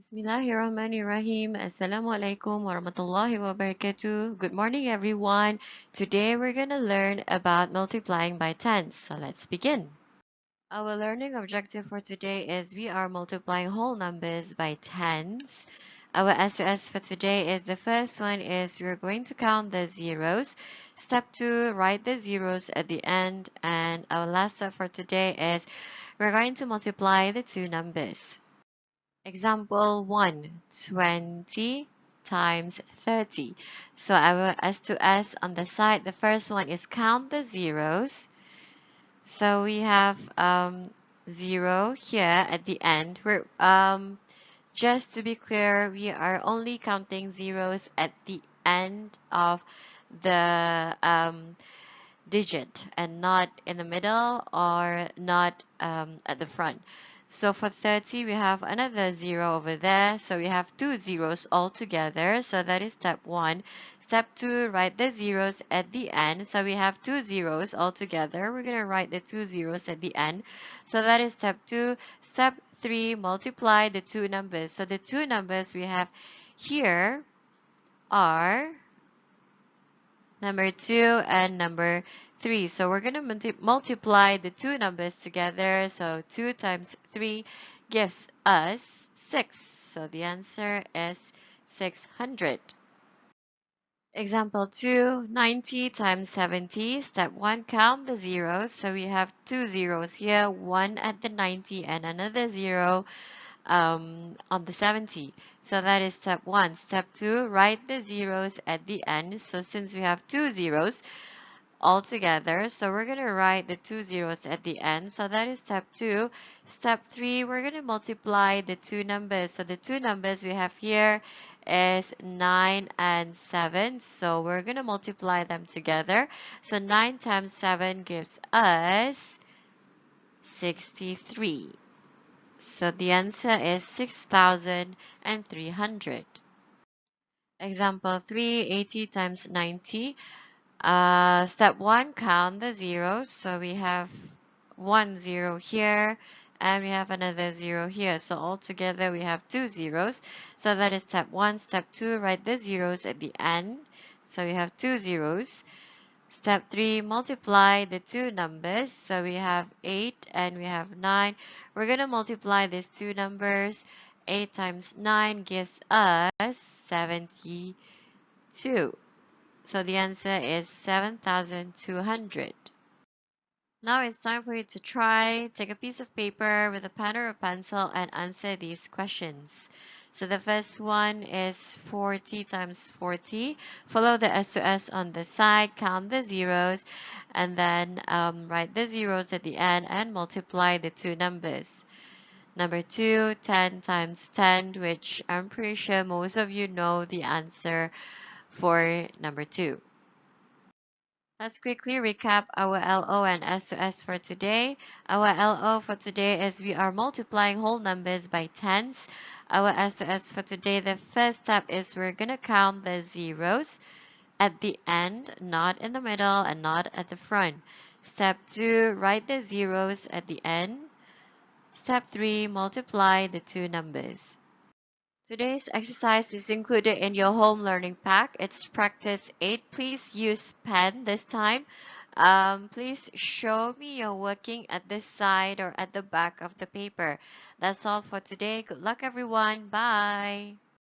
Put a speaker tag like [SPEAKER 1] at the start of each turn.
[SPEAKER 1] Bismillahirrahmanirrahim. Assalamualaikum warahmatullahi wabarakatuh. Good morning, everyone. Today we're going to learn about multiplying by tens. So let's begin. Our learning objective for today is we are multiplying whole numbers by tens. Our SOS for today is the first one is we're going to count the zeros. Step 2, write the zeros at the end. And our last step for today is we're going to multiply the two numbers. Example 1, 20 times 30. So our S to S on the side, the first one is count the zeros. So we have 0 here at the end. Just to be clear, we are only counting zeros at the end of the digit and not in the middle or not at the front. So for 30, we have another 0 over there. So we have two zeros all together. So that is step 1. Step 2, write the zeros at the end. So we have two zeros all together. We're going to write the two zeros at the end. So that is step 2. Step 3, multiply the two numbers. So the two numbers we have here are number 2 and number 3. So we're going to multiply the two numbers together. So 2 times 3 gives us 6. So the answer is 600. Example 2, 90 times 70. Step 1, count the zeros. So we have two zeros here, one at the 90 and another 0 on the 70. So that is step 1. Step 2, write the zeros at the end. So since we have two zeros all together, so we're going to write the two zeros at the end. So that is step 2. Step 3, we're going to multiply the two numbers. So the two numbers we have here is 9 and 7. So we're going to multiply them together. So 9 times 7 gives us 63. So the answer is 6,300. Example 3, 80 times 90. Step 1, count the zeros. So we have one 0 here and we have another 0 here. So altogether we have two zeros. So that is step 1. Step 2, write the zeros at the end. So we have two zeros. Step 3, multiply the two numbers. So we have 8 and we have 9. We're going to multiply these two numbers. 8 times 9 gives us 72. So the answer is 7,200. Now it's time for you to try. Take a piece of paper with a pen or a pencil and answer these questions. So the first one is 40 times 40. Follow the S to S on the side, count the zeros, and then write the zeros at the end and multiply the two numbers. Number 2, 10 times 10, which I'm pretty sure most of you know the answer for number 2. Let's quickly recap our LO and S to S for today. Our LO for today is we are multiplying whole numbers by tens. Our S to S for today, the first step is we're going to count the zeros at the end, not in the middle and not at the front. Step 2, write the zeros at the end. Step 3, multiply the two numbers. Today's exercise is included in your home learning pack. It's practice 8. Please use pen this time. Please show me your working at this side or at the back of the paper. That's all for today. Good luck, everyone. Bye.